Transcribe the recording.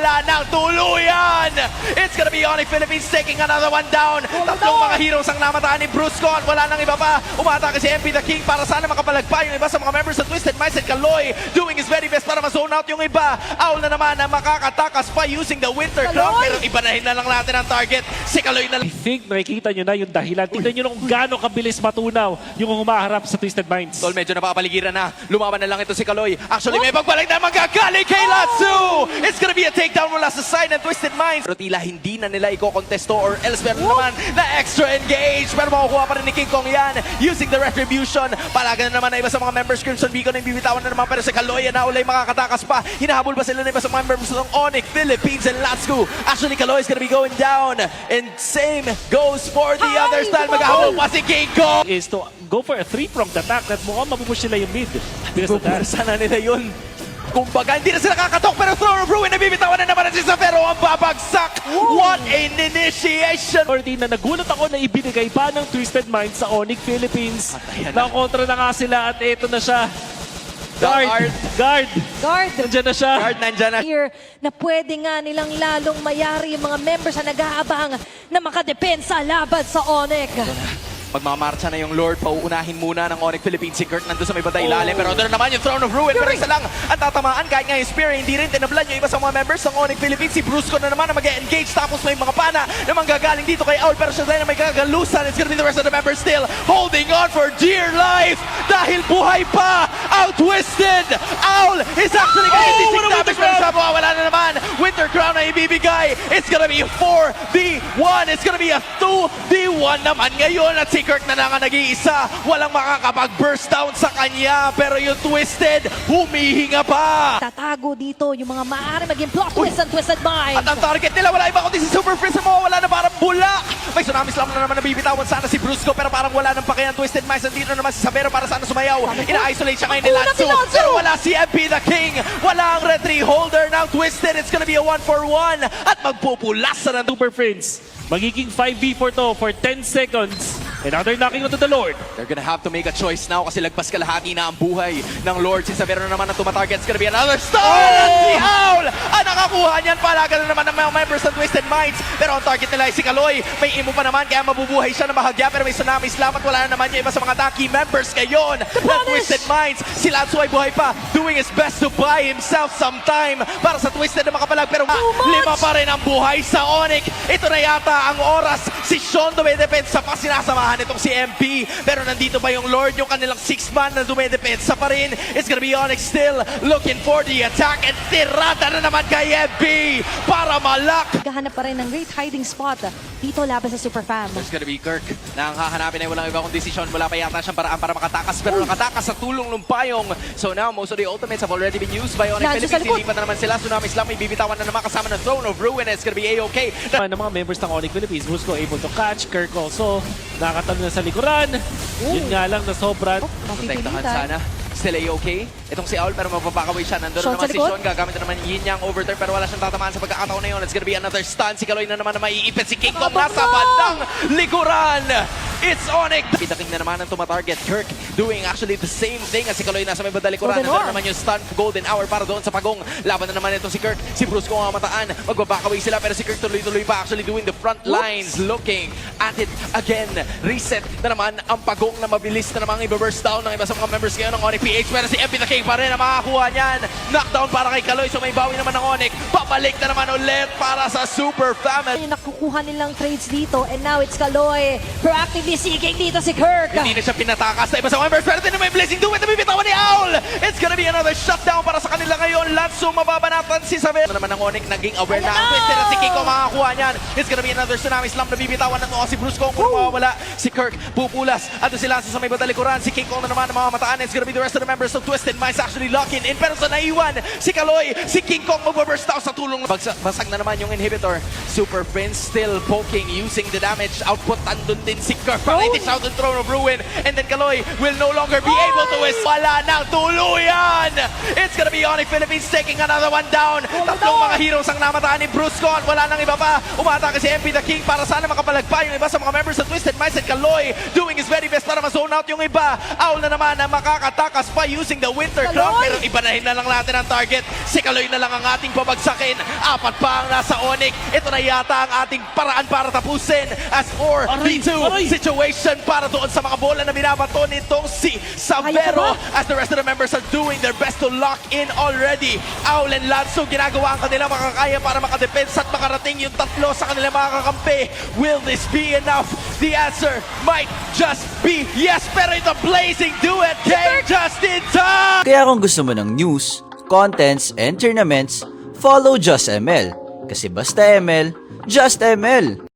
wala nang tuluyan! It's gonna be Onyx Philippines taking another one down. Tatlong mga heroes ang namataan ni Brusco at wala nang iba pa. Umatake si MP the King para sana makapalagpa yung iba sa mga members ng Twisted Minds at Kaloy doing his very best para ma-zone out yung iba. Owl na naman na makakatakas pa using the Winter Crown, pero ibanahin na lang natin ang target. Si Kaloy na lang. I think nakikita nyo na yung dahilan. Tingnan nyo kung gaano kabilis matunaw yung humaharap sa Twisted Minds. Tol, medyo napapaligiran na. Lumaban na lang ito si Kaloy. Actually, may pagbalik na magagaling kay Latsu! It's gonna be a takedown mula sa side ng Twisted Minds. Pero tila hindi na nila iko-contesto or else meron naman na extra engage. Pero makukuha pa rin ni King Kong yan using the retribution. Palagan na naman na iba sa mga members. Crimson Beacon ang bibitawan na naman pero si Kaloy na ulay makakatakas pa. Hinahabol ba sila na iba sa mga members ng Onyx Philippines and Latsu? Actually, Kaloy is gonna be going down. And same goes for the other style. Maghahabol pa si King Kong. Is to go for a three-pronged attack at mukhang mapupush nila yung mid. Because of that. Sana nila yun. Kumbaga, hindi na sila kakatok pero Throne of Ruin na bibitawan na naman si Zafero ang babagsak. What an initiation! Already na nagulat ako na ibinigay pa ng Twisted Minds sa Onyx Philippines. Nakontra na nga sila at eto na siya. Guard! Guard! Guard! Nandiyan na siya. Guard, nandyan na. Here na pwede nga nilang lalong mayari yung mga members na nag-aabang na makadepensa laban sa Onyx. Magmamarcha na yung Lord. Pauunahin muna ng Onyx Philippines. Si Kurt nandun sa may banda ilalim. Pero doon naman yung Throne of Ruin. Pero isa lang ang tatamaan. Kahit nga yung Spear, hindi rin tinablan yung iba sa mga members ng Onyx Philippines. Si Brusco na naman na mag-engage. Tapos may mga pana na manggagaling dito kay Owl. Pero siya na may gagalusan. It's gonna be the rest of the members still holding on for dear life. Dahil buhay pa ang Twisted. Owl is actually getting 86 damage. Pero sa wala na naman. Winter Crown na ibibigay. It's gonna be 4v1. It's gonna be a 2v1 naman ngayon. At si Kirk na lang ang nag-iisa. Walang makakapag-burst down sa kanya. Pero yung Twisted, humihinga pa. Tatago dito yung mga maaari maging plot twist and Twisted Minds. At ang target nila, wala iba kundi si Super Freeze na mawawala na parang bula. May Tsunami Slam na naman nabibitawan sana si Brusco. Pero parang wala ng pakiyan Twisted Minds. Nandito na naman si Sabero para sana sumayaw. Ina-isolate siya ngayon ni Latsu. Pero wala si MP the King. Wala ang retry holder ng Twisted. It's gonna be a 1-for-1. At magpupulasa ng Super Friends. Magiging 5v4 to for 10 seconds. Another knocking onto the Lord. They're gonna have to make a choice now kasi lagpas kalahati na ang buhay ng Lord. Si Savero na naman ang tumatarget. It's gonna be another star! At si Owl! Ang nakakuha niyan, palagan na naman ng mga members ng Twisted Minds. Pero ang target nila ay si Kaloy. May imo pa naman kaya mabubuhay siya na bahagya. Pero may Tsunami Slam at wala na naman yung iba sa mga Taki members ngayon ng Twisted Minds. Si Latsu ay buhay pa, doing his best to buy himself some time para sa Twisted na makapalag. Pero lima pa rin ang buhay sa Onyx. Ito na yata ang oras. Si Sean dumedepensa pa, sinasamahan itong si MP. Pero nandito pa yung Lord, yung kanilang 6-man na dumedepensa pa rin. It's gonna be Onyx still looking for the attack and tirada na naman kay MP para malak. Gahanap pa rin ng great hiding spot dito laban sa Super Fam. It's gonna be Kirk na ang hahanapin ay walang iba kung desisyon. Wala pa yata siyang paraan para makatakas pero nakatakas sa tulong ng payong. So now, most of the ultimates have already been used by Onyx Nandiyo sa Philippines. likod. Ilipat na naman sila. Tsunami Slam may bibitawan na naman kasama ng Throne of Ruin. It's gonna be A-OK. Ng mga members ng Onyx Philippines, Brusco able to catch. Kirk also nakatalo na sa likuran. Yun nga lang na sobrang Protektahan sana. Still A-OK. Itong si Owl pero mapapakaway siya. Nandun Sean naman sa si likod. Sean. Gagamit na naman yin yang overturn pero wala siyang tatamaan sa pagkakataon na yun. It's gonna be another stun. Si Kaloy na naman na maiipit. Si King Kong nasa bandang likuran. It's Onyx. Kita King na naman ang tumatarget. Kirk doing actually the same thing as si Kaloy nasa may bandang likuran. Golden Nandun Hour. naman yung stun Golden Hour para doon sa pagong. Laban na naman itong si Kirk. Si Brusco ang mataan. Magbabakaway sila pero si Kirk tuloy-tuloy pa actually doing the front lines. Looking at it again. Reset na naman ang pagong na mabilis na namang i-burst down ng iba sa mga members ngayon ng Onyx PH. Pero si MP the King pa rin ang makakuha niyan. Knockdown para kay Kaloy. So may bawi naman ng Onyx. Pabalik na naman ulit para sa Super Family. Yung nakukuha nilang trades dito and now it's Kaloy proactively seeking dito si Kirk. Hindi na siya pinatakas na iba sa members. Pero din na may blessing do it na bibitawan ni Owl. It's gonna be another shutdown para sa kanila ngayon. Latsu mababanatan si Saber. Ano naman ng Onyx naging aware na ang Twisted at si Kiko makakuha niyan. It's gonna be another Tsunami Slam na bibitawan ng si Brusco. Kung mawawala si Kirk pupulas. At si Latsu sa may batalikuran. Si King Kong na naman ang mga mataan. It's gonna be the rest of the members of Twisted Minds actually locking in. Pero sa naiwan si Kaloy, si King Kong mag-burst out sa tulong. Basag na naman yung inhibitor. Super Prince still poking using the damage output. Andun din si Kirk. Para it out the Throne of Ruin. And then Kaloy will no longer be able to wala ng tuluyan. It's gonna be Onyx Philippines taking another one down. Tatlong mga heroes ang namataan ni Brusco at wala nang iba pa. Umatake si MP the King para sana makapalagpa yung iba sa mga members ng Twisted Minds at Kaloy doing his very best para ma-zone out yung iba. Owl na naman na makakatakas pa using the Winter counter clock, Kaloy! pero ibanahin na lang natin ang target. Si Kaloy na lang ang ating babagsakin. Apat pa ang nasa Onyx. Ito na yata ang ating paraan para tapusin as or Aray! B2 Aray! situation para doon sa mga bola na binabato nitong si Savero as the rest of the members are doing their best to lock in already. Owl and Lanzo ginagawa ang kanilang makakaya para makadepensa at makarating yung tatlo sa kanilang mga kakampi. Will this be enough? The answer might just be yes, pero ito blazing duet came just in time! Kaya kung gusto mo ng news, contents, and tournaments, follow Just ML. Kasi basta ML, Just ML.